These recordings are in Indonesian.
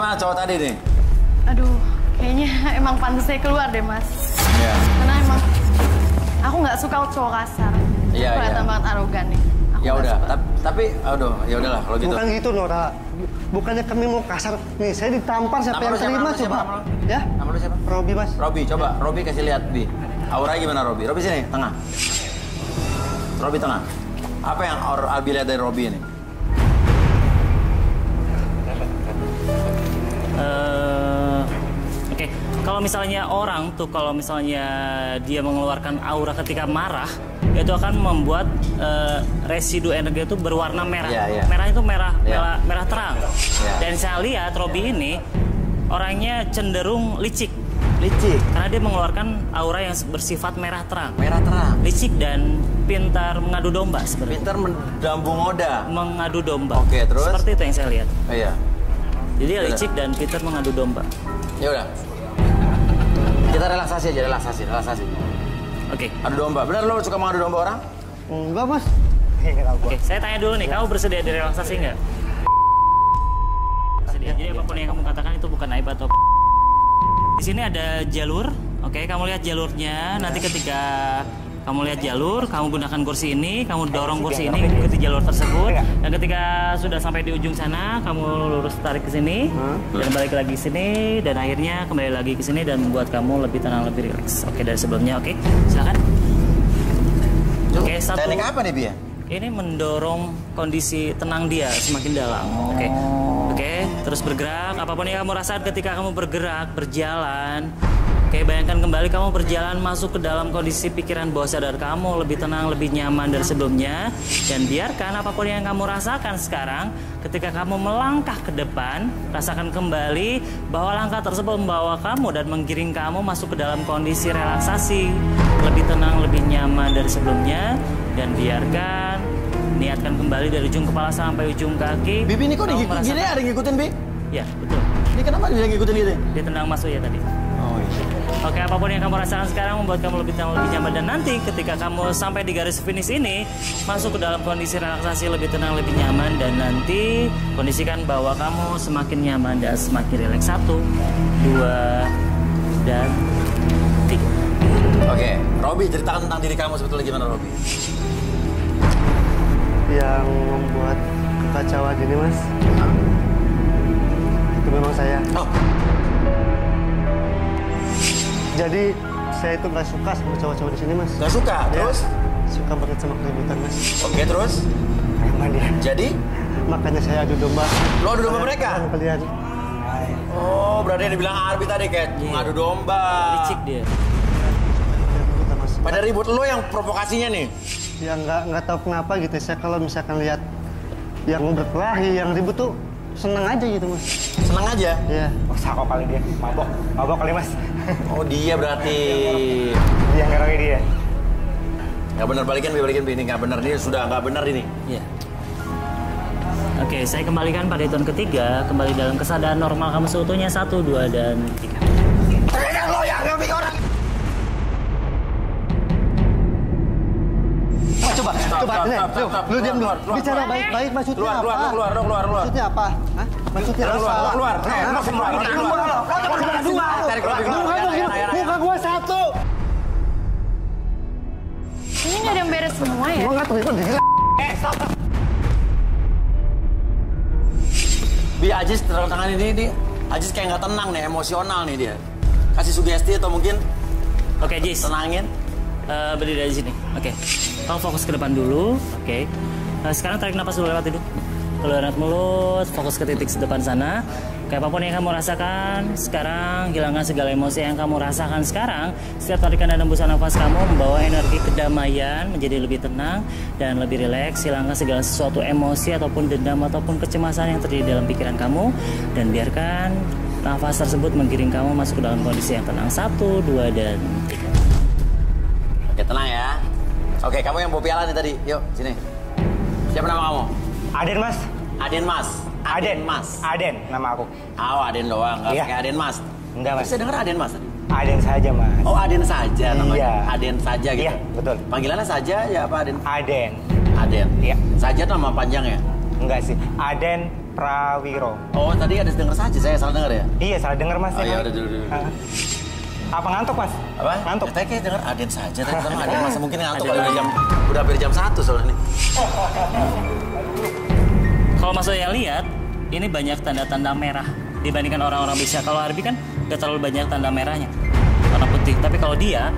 gimana cowok tadi nih? Aduh, kayaknya emang pantas saya keluar deh, Mas. Iya. Karena emang aku nggak suka cowok kasar. Iya, iya. Kelihatan banget arogan nih. Ya udah, tapi aduh, ya udahlah kalau gitu. Bukan gitu, Nora. Bukannya kami mau kasar. Nih, saya ditampar siapa yang terima coba. Ya? Nama lu siapa? Robi, Mas. Robi, coba. Robi kasih lihat, Bi. Auranya gimana, Robi? Robi sini, tengah. Robi tengah. Apa yang Albi lihat dari Robi ini? Oke, kalau misalnya orang tuh, kalau misalnya dia mengeluarkan aura ketika marah, itu akan membuat residu energi itu berwarna merah. Merah itu merah terang. Dan saya lihat Robi ini orangnya cenderung licik. Karena dia mengeluarkan aura yang bersifat merah terang. Licik dan pintar mengadu domba sebenarnya. Pintar mendambung oda. Mengadu domba. Oke, terus? Seperti itu yang saya lihat. Iya. Jadi dia licik dan pintar mengadu domba. Ya udah. Kita relaksasi aja, relaksasi. Oke. Adu domba. Benar lo suka mengadu domba orang? Enggak, Mas. Oke, saya tanya dulu nih, kamu bersedia direlaksasi nggak? Bersedia. Jadi apapun yang kamu katakan itu bukan aib atau... Di sini ada jalur, oke, kamu lihat jalurnya. Nanti ketika kamu lihat jalur, kamu gunakan kursi ini, kamu dorong kursi ini mengikuti jalur tersebut. Dan ketika sudah sampai di ujung sana, kamu lurus tarik ke sini, dan balik lagi ke sini, dan akhirnya kembali lagi ke sini dan membuat kamu lebih tenang, lebih rileks. Oke, dari sebelumnya, oke, silakan. Oke, satu. Teknik apa nih, Bia? Ini mendorong kondisi tenang dia semakin dalam. Oke, terus bergerak. Apapun yang kamu rasakan ketika kamu bergerak, berjalan. Oke, bayangkan kembali kamu berjalan masuk ke dalam kondisi pikiran bawah sadar kamu lebih tenang, lebih nyaman dari sebelumnya. Dan biarkan apapun yang kamu rasakan sekarang, ketika kamu melangkah ke depan, rasakan kembali bahwa langkah tersebut membawa kamu dan menggiring kamu masuk ke dalam kondisi relaksasi, lebih tenang, lebih nyaman dari sebelumnya. Dan biarkan, niatkan kembali dari ujung kepala sampai ujung kaki. Bibi ini kok ngikutin gini, ada yang ngikutin, Bi? Ya, betul. Ini kenapa dia ngikutin gitu? Dia tendang masuk ya tadi. Oh iya. Oke, apapun yang kamu rasakan sekarang membuat kamu lebih tenang, lebih nyaman. Dan nanti ketika kamu sampai di garis finish ini, masuk ke dalam kondisi relaksasi lebih tenang, lebih nyaman. Dan nanti kondisikan bahwa kamu semakin nyaman dan semakin rileks. 1, 2, dan 3. Oke, Robi, ceritakan tentang diri kamu sebetulnya gimana, Robi? Yang membuat kekacauan ini, Mas, itu memang saya. Jadi saya itu nggak suka sama cowok-cowok di sini, Mas. Nggak suka, terus? Suka banget sama keributan, Mas. Oke, terus? Emang dia. Jadi? Makanya saya adu domba. Lo adu domba mereka? Kalian. Oh, berarti yang dibilang Arbi tadi kayak ngadu domba. Licik dia. Pada ribut, lo yang provokasinya nih? Ya nggak tahu kenapa gitu. Saya kalau misalkan lihat yang berkelahi, yang ribut tuh seneng aja gitu, Mas. Seneng aja? Iya. Oh, sako kali dia. Mabok kali, Mas. Oh, dia berarti. Dia ngerangin dia. Nggak benar, balikin Bi. Ini nggak benar, ini sudah nggak benar ini. Iya. Oke, saya kembalikan pada hitungan ketiga. Kembali dalam kesadaran normal kamu seutuhnya. 1, 2, dan 3. Lo yang ngambil orang. Coba, lu diam dulu. Bicara baik-baik, maksudnya apa? Keluar. Maksudnya apa? Hah? Maksudnya apa? Keluar. Tarik Robi keluar. Muka gua 1. Ini nggak ada yang beres semua ya? Gua nggak tahu itu gila. Bi, Ajis tangan ini, Ajis kayak nggak tenang nih, emosional nih dia. Kasih sugesti atau mungkin Oke, Jis. tenangin. Berdiri dari sini. Oke. Kamu fokus ke depan dulu. Oke. Sekarang tarik napas dulu lewat hidung. Keluarin mulut, fokus ke titik depan sana. Kayak apapun yang kamu rasakan sekarang, hilangkan segala emosi yang kamu rasakan sekarang. Setiap tarikan dan hembusan nafas kamu membawa energi kedamaian, menjadi lebih tenang dan lebih rileks. Hilangkan segala sesuatu emosi ataupun dendam ataupun kecemasan yang terjadi dalam pikiran kamu. Dan biarkan nafas tersebut menggiring kamu masuk ke dalam kondisi yang tenang. 1, 2, dan 3. Oke, tenang ya. Oke, kamu yang bawa piala nih tadi. Yuk, sini. Siapa nama kamu? Aden, Mas. Aden Mas. Aden, nama aku. Oh, Aden doang, nggak Iya. pakai Aden Mas. Enggak, Mas. Saya dengar Aden Mas. Aden saja, Mas. Oh, Aden saja namanya. Iya. Aden saja gitu. Iya, betul. Panggilannya saja ya apa Aden? Aden. Aden. Iya. Saja nama panjang ya? Enggak sih. Aden Prawiro. Oh, tadi ada denger saja, saya salah dengar ya? Iya, salah dengar Mas. Oh iya, udah dulu. Apa ngantuk Mas? Apa? Ngantuk. Ya, kayak denger Aden saja, tadi sama Aden masa mungkin ngantuk kalau udah hampir jam 1 soalnya nih. Kalau Mas yang lihat, ini banyak tanda-tanda merah dibandingkan orang-orang biasa. Kalau Arbi kan gak terlalu banyak tanda merahnya, warna putih. Tapi kalau dia,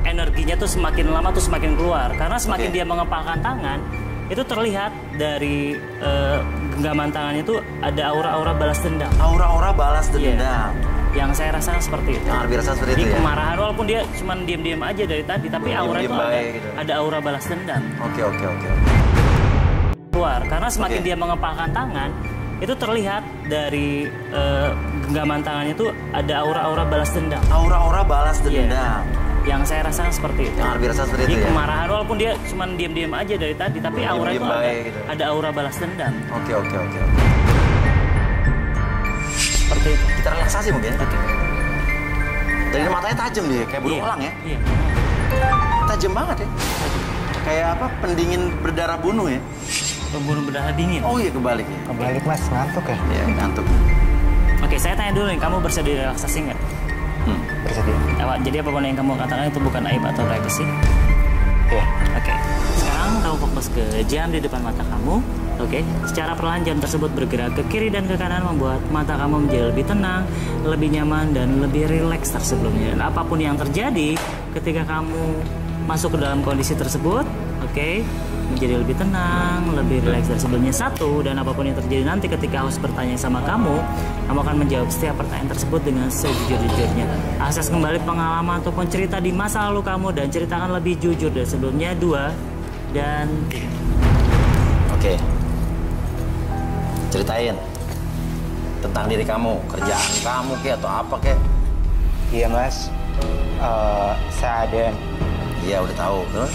energinya tuh semakin lama tuh semakin keluar. Karena semakin dia mengepalkan tangan, itu terlihat dari genggaman tangannya itu ada aura-aura balas dendam. Aura-aura balas dendam. Iya. Yang saya rasa seperti itu. Yang Arbi rasa seperti itu Jadi ya? kemarahan, walaupun dia cuma diam-diam aja dari tadi, tapi aura itu gitu. ada aura balas dendam Oke. keluar. Karena semakin dia mengepalkan tangan, itu terlihat dari genggaman tangannya itu ada aura-aura balas dendam. Aura-aura balas dendam. Iya. Yang saya rasa seperti itu. Yang Arbi rasa seperti Jadi itu ya? kemarahan, walaupun dia cuma diam-diam aja dari tadi, tapi aura itu gitu. ada aura balas dendam. Oke. Seperti itu. Kita relaksasi mungkin. Oke. Dari matanya tajam dia, kayak burung elang ya. Iya. Tajam banget ya. Kayak apa? Pendingin berdarah bunuh ya. Pembunuh berdarah dingin. Oh iya kebalik ya. Kebalik Mas, ngantuk ya? Iya, ngantuk. Oke, saya tanya dulu nih, kamu bersedia relaksasi nggak? Bersedia. Jadi apapun yang kamu katakan itu bukan aib atau privacy? Iya. Oke. Sekarang kamu fokus ke jam di depan mata kamu. Oke. Secara perlahan jam tersebut bergerak ke kiri dan ke kanan membuat mata kamu menjadi lebih tenang, lebih nyaman dan lebih rileks dari sebelumnya. Dan apapun yang terjadi ketika kamu masuk ke dalam kondisi tersebut, oke, menjadi lebih tenang, lebih rileks dari sebelumnya. Satu, dan apapun yang terjadi nanti ketika host bertanya sama kamu akan menjawab setiap pertanyaan tersebut dengan sejujur-jujurnya. Akses kembali pengalaman ataupun cerita di masa lalu kamu dan ceritakan lebih jujur dari sebelumnya. 2 dan 3. Oke. Ceritain tentang diri kamu, kerjaan kamu kayak atau apa kayak. Iya Mas. Saya Aden. Iya, udah tahu. Terus?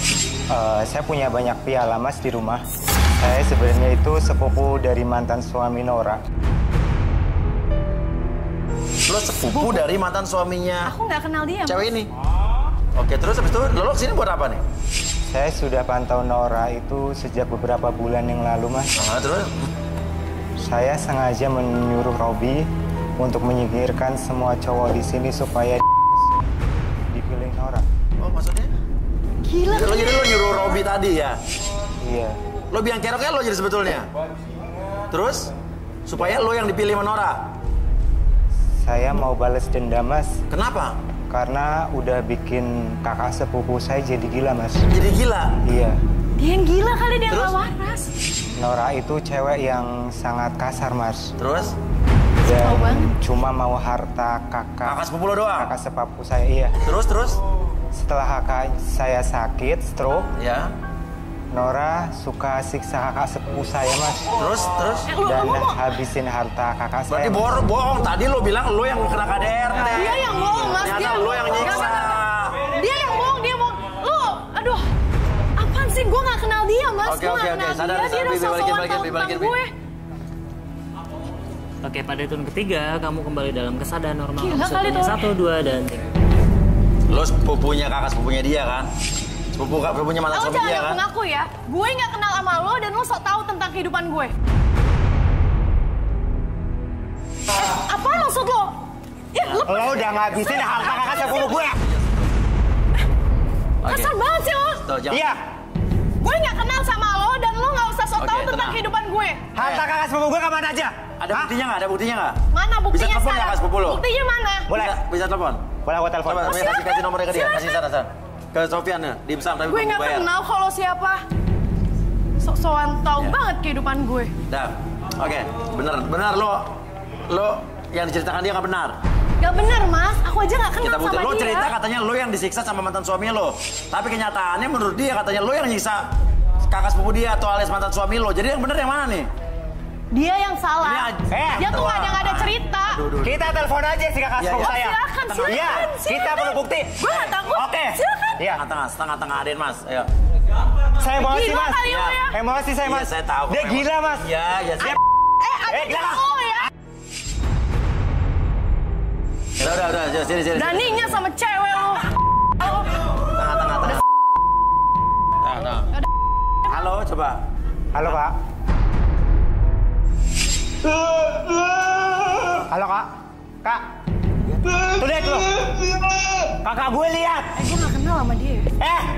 Saya punya banyak piala Mas di rumah. Saya sebenarnya itu sepupu dari mantan suami Nora. Lo sepupu dari mantan suaminya Aku nggak kenal dia. cewek ini. Oke, terus habis itu lo kesini buat apa nih? Saya sudah pantau Nora itu sejak beberapa bulan yang lalu Mas. Terus? Saya sengaja menyuruh Robi untuk menyingkirkan semua cowok di sini supaya dipilih Nora. Oh, maksudnya? Gila. Jadi lo nyuruh Robi tadi ya? Iya. Lo biang keroknya lo jadi sebetulnya? Terus? Supaya lo yang dipilih sama Nora? Saya mau balas dendam Mas. Kenapa? Karena udah bikin kakak sepupu saya jadi gila Mas. Jadi gila? Iya. Dia yang gila kali, dia Terus? nggak waras. Nora itu cewek yang sangat kasar Mas. Terus? Dan Tahu banget. cuma mau harta Kakak sepupu lo doang? kakak sepupu saya, iya. Terus? Setelah kakak saya sakit, stroke, Ya? Nora suka siksa kakak sepupu saya Mas. Terus? Lu Dan ngomong. habisin harta kakak saya. Berarti Mas. bohong. Tadi lo bilang lo yang kena KDRT. Dia yang bohong, Mas. Ternyata Dia lo yang nyiksa. Dia yang bohong, dia bohong. Lu, aduh. Apaan sih? Gue nggak kenal dia, Mas. Oke, Gue nggak oke. kenal Sadar, dia. Dia udah balikin, sok-sokan balikin, tahu balikin, tentang gue. Oke, pada hitungan ketiga kamu kembali dalam kesadaran normal. Gila kali tuh. 1, 2 dan 3. Lo sepupunya kakak sepupunya dia kan? Sepupunya mantan Lo suami jangan dia kan? ngaku ya. Gue nggak kenal sama lo dan lo sok tahu tentang kehidupan gue. Apa maksud lo? Ya, lo Lo udah ngabisin harta kakak sepupu gue. Oke. kasar banget sih lo. Tuh, jangan. Iya. Gue nggak kenal sama lo dan lo nggak usah sok Oke, tahu tentang tenang. kehidupan gue. Harta kakak sepupu gue kemana aja? Ada buktinya nggak? Ada buktinya nggak? Mana buktinya Bisa telepon sekarang? nggak sepupu lo? Buktinya mana? Boleh. Bisa telepon? Boleh aku telepon? Coba, kasih nomornya ke dia. Kasih sana. Ke Sofian ya. Dimsum tapi Gue belum nggak bayar. kenal kalau siapa. Sok-sokan tahu Ya. banget kehidupan gue. Dah. Oke. Benar lo yang diceritakan dia nggak benar. Gak bener, Mas. Aku aja nggak kenal Kita bukti. sama Lo dia. cerita katanya lo yang disiksa sama mantan suami lo. Tapi kenyataannya menurut dia katanya lo yang nyiksa kakak sepupu dia atau alias mantan suami lo. Jadi yang benar yang mana nih? Dia yang salah. Ini Dia tuh nggak ada cerita. Kita telepon aja si kakak Iya, sepupu iya. saya. Silakan, silakan. Iya, kita perlu bukti. Gue nggak takut. Oke. Silakan. Iya. Setengah Aden mas. Ayo. Saya emosi Gila Mas. kali lo ya. Emosi saya Iya, Mas. saya tahu. Dia gila Mas. Iya, siap. Ada gila. lo ya. Udah, sini. Beraninya sama cewek lo. Tengah. Halo, coba. Halo Pak. Halo kak, kak. Tuh lihat lo. Kakak gue lihat. Gue gak kenal sama dia.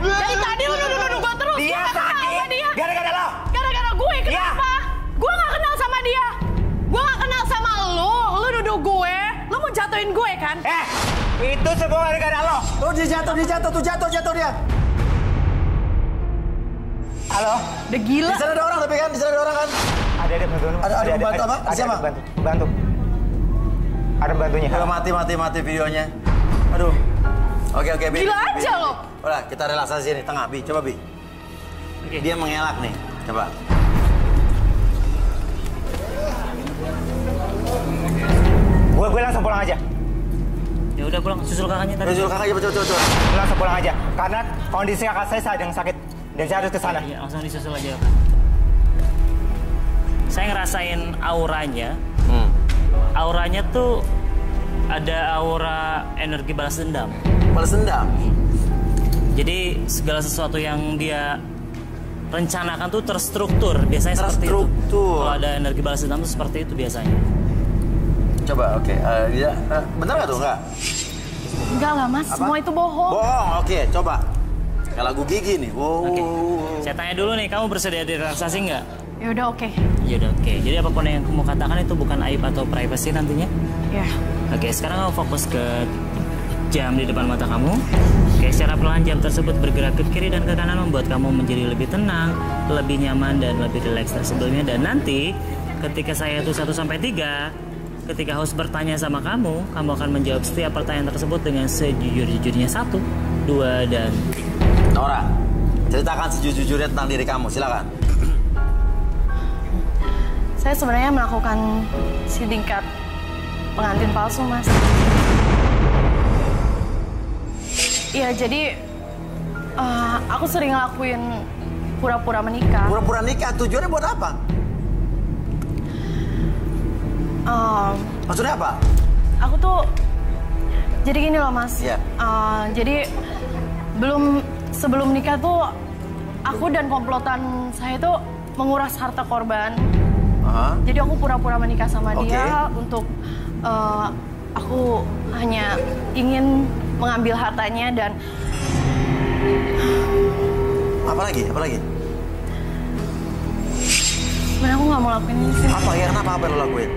Dari tadi lu nuduh gue terus. Dia Gue gak kenal sakit. sama dia. Gara-gara lo. Gara-gara gue, kenapa? Gue gak kenal sama dia. Gue gak kenal sama lu. Lu nuduh gue. Lu mau jatuhin gue kan? Itu semua gara-gara lo. Tuh dia jatuh dia. Halo. Udah gila. Di sana ada orang tapi kan, di sana ada orang kan. Ada bantu. Ada bantu apa? Siapa? Bantu. Ada bantunya. Udah mati videonya. Aduh. Oke, Bi. Gila Bi, aja Bi. lo. Udah, kita relaksasi sini, tengah, Bi. Coba, Bi. Oke. Dia mengelak nih. Coba. Gue langsung pulang aja. Ya udah pulang, susul kakaknya tadi. Susul kakak aja, coba. Gue langsung pulang aja. Karena kondisi kakak saya sedang sakit dan saya harus ke sana. Iya, langsung disusul aja. Saya ngerasain auranya. Auranya tuh ada aura energi balas dendam. Balas dendam. Jadi segala sesuatu yang dia rencanakan tuh terstruktur. Biasanya seperti itu. Terstruktur. Kalau ada energi balas dendam tuh seperti itu biasanya. Coba, oke. Dia bener nggak tuh, nggak? Enggak lah mas, semua itu bohong. Bohong, oke. Coba. Kayak lagu Gigi nih. Wow. Oke. Saya tanya dulu nih, kamu bersedia direlaksasi nggak? Ya udah oke. Ya udah oke. Jadi apapun yang kamu katakan itu bukan aib atau privacy nantinya. Ya. Oke, sekarang kamu fokus ke jam di depan mata kamu. Oke, secara perlahan jam tersebut bergerak ke kiri dan ke kanan membuat kamu menjadi lebih tenang, lebih nyaman dan lebih rileks dari sebelumnya. Dan nanti ketika saya itu 1 sampai 3, ketika host bertanya sama kamu akan menjawab setiap pertanyaan tersebut dengan sejujur-jujurnya 1, 2, dan 3. Nora, ceritakan sejujurnya tentang diri kamu. Silakan. Saya sebenarnya melakukan sindikat pengantin palsu, Mas. Iya, jadi aku sering ngelakuin pura-pura menikah. Pura-pura nikah, tujuannya buat apa? Maksudnya apa? Aku tuh, jadi gini loh, Mas. Iya. Jadi sebelum nikah tuh, aku dan komplotan saya tuh menguras harta korban. Jadi aku pura-pura menikah sama dia untuk aku hanya ingin mengambil hartanya dan Apa lagi? sebenarnya aku nggak mau lakuin ini sih. Apa ya? Kenapa apa yang lo lakuin?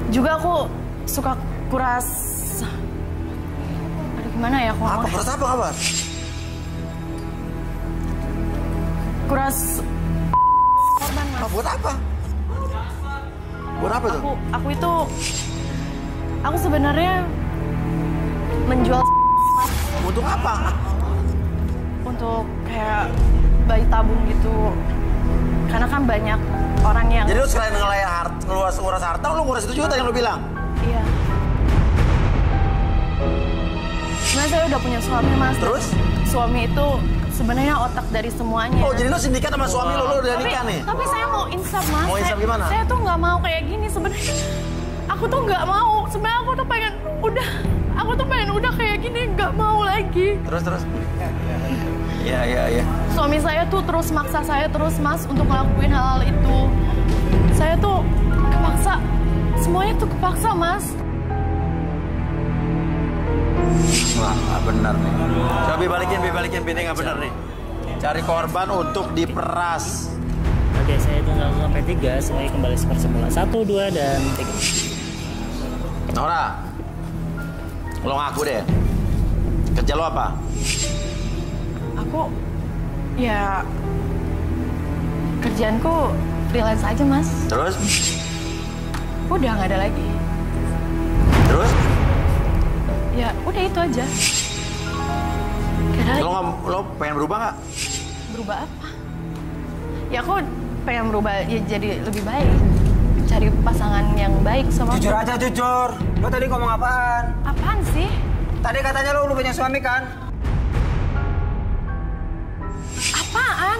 Juga aku suka kuras. Aduh gimana ya aku Apa? ngomong? Kuras apa kabar? Kuras korban, Mas. Buat apa? Buat apa tuh? Aku sebenarnya menjual Untuk apa? untuk kayak bayi tabung gitu. Karena kan banyak orang yang Jadi lu selain nguras harta, lu nguras itu juga tadi yang lu bilang? iya. Sebenarnya saya udah punya suami, Mas. Terus? Suami itu sebenarnya otak dari semuanya. Oh, jadi lu sindikat sama suami lu udah nikah nih? Tapi saya mau insaf, Mas. Mau insaf gimana? Saya tuh nggak mau kayak gini sebenarnya. Aku tuh nggak mau. Sebenarnya aku tuh pengen udah kayak gini, nggak mau lagi. Terus? Iya. Suami saya tuh terus maksa saya terus, Mas, untuk ngelakuin hal itu. Saya tuh kepaksa. Semuanya tuh kepaksa, Mas. Wah, nggak benar nih. Coba balikin, ini nggak benar nih. Cari korban untuk diperas. Oke, saya hitung 1 sampai 3, semuanya kembali seperti semula. 1, 2, dan 3. Nora, lo ngaku deh. Kerja lo apa? Aku, ya, kerjaanku freelance aja, Mas. Terus? Udah nggak ada lagi. Terus? Ya, udah itu aja. Gak ada lagi. Lo pengen berubah nggak? Berubah apa? Ya aku pengen berubah ya jadi lebih baik. Cari pasangan yang baik sama Jujur aku. aja, jujur. Lo tadi ngomong apaan? Apaan sih? Tadi katanya lo udah punya suami kan? Apaan?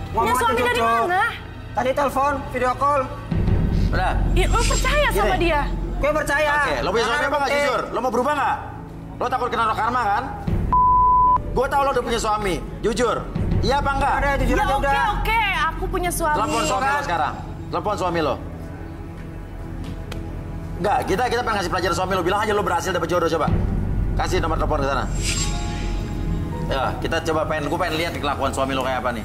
Punya Ngomong aja, suami dari jujur. mana? Tadi telepon, video call. Udah. Ya, lo percaya sama Gini. dia? Gue percaya. Oke, lo punya suami apa nggak jujur? Lo mau berubah nggak? Lo takut kena karma kan? Gue tahu lo udah punya suami. Jujur. Iya apa enggak? Ada, jujur Ya aja udah. oke, aku punya suami. Telepon suami lo sekarang. Telepon suami lo. Enggak, kita pengen kasih pelajaran suami lo. Bilang aja lo berhasil dapet jodoh, coba. Kasih nomor telepon ke sana. Ya, kita coba gue pengen lihat kelakuan suami lo kayak apa nih.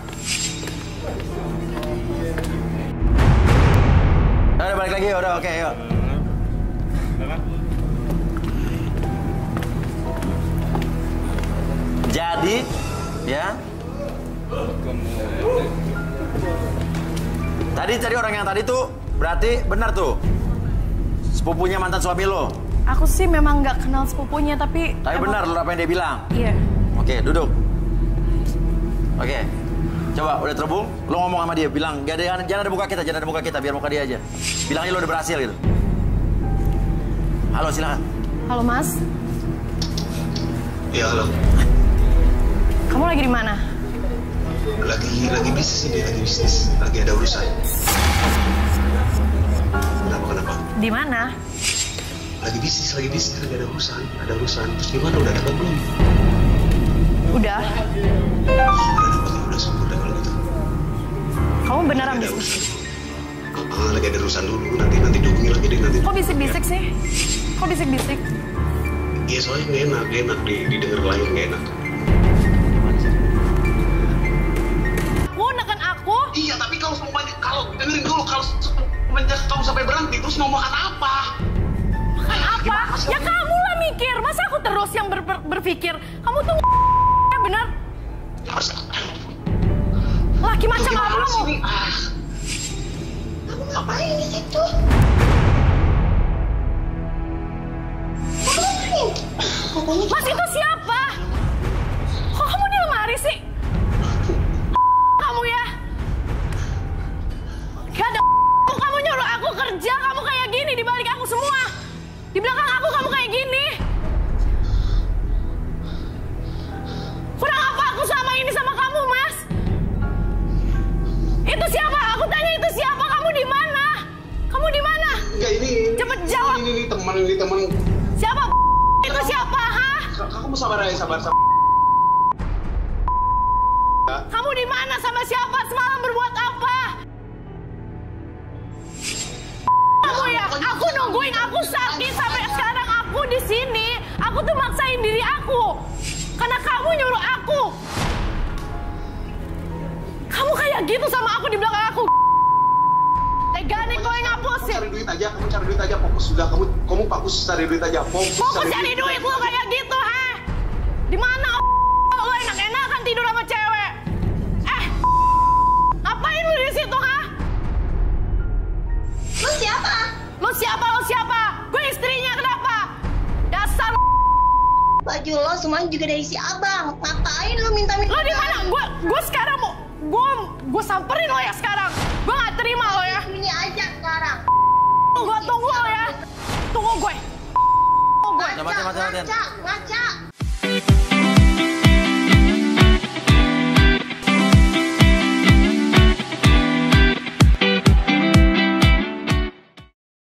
Udah balik lagi, udah oke, yuk. Jadi, ya. Tadi orang yang tadi tuh berarti benar tuh. Sepupunya mantan suami lo. Aku sih memang nggak kenal sepupunya, tapi benar lo apa yang dia bilang? Iya. Oke, duduk. Oke. Coba udah terhubung, lo ngomong sama dia, bilang jangan ada muka kita, biar muka dia aja. Bilangnya lo udah berhasil gitu. Halo, silakan. Halo, Mas. Ya, halo. Kamu lagi di mana? Lagi bisnis ini, lagi bisnis. Lagi ada urusan. Kenapa? Di mana? Lagi bisnis, lagi ada urusan. Terus gimana, udah dapat belum? Udah. Udah sempurna kalau gitu. Kamu beneran bisnis? Lagi ada urusan dulu, nanti dihubungi lagi deh nanti. Kok bisik-bisik sih? Kok bisik-bisik? Iya, soalnya gak enak didengar klien, gak enak. Iya, tapi kalau dengerin dulu, kalau semenjak kamu sampai berhenti, terus mau makan apa? Makan apa? Ya kamu lah mikir, masa aku terus yang berpikir? Kamu tuh ya bener? Laki macam apa kamu? Kamu ngapain di situ? Mas, itu siapa? Kok kamu di lemari sih? Kamu ya? Gak ada kamu nyuruh aku kerja, kamu kayak gini di balik aku semua. Di belakang aku kamu kayak gini. Kurang apa aku sama ini sama kamu, Mas? Itu siapa? Aku tanya itu siapa? Kamu di mana? Kamu di mana? Enggak, ini. Cepet jawab. Ini teman. Siapa? Itu siapa, ha? Kamu sabar aja, sabar. Kamu di mana sama siapa? Semalam berbuat apa? Kamu ya, aku nungguin, aku sakit sampai sekarang aku di sini. Aku tuh maksain diri aku. Karena kamu nyuruh aku. Kamu kayak gitu sama aku di belakang aku. Tega nih kau yang ngapusin. Kamu cari duit aja, fokus sudah. Kamu fokus cari duit aja, Fokus cari duit lu kayak gitu, ha? Di mana lo enak-enakan tidur sama cewek? Ngapain lu di situ, ha? Lu siapa? Lu siapa? Gue istrinya, kenapa? Dasar Baju lo semuanya juga dari si abang. Ngapain lu minta-minta? lo di mana? Gue sekarang mau gue samperin lo ya sekarang. Gue nggak terima lo ya. Ini aja sekarang. Tunggu lo ya. Tunggu gue. Ngaca.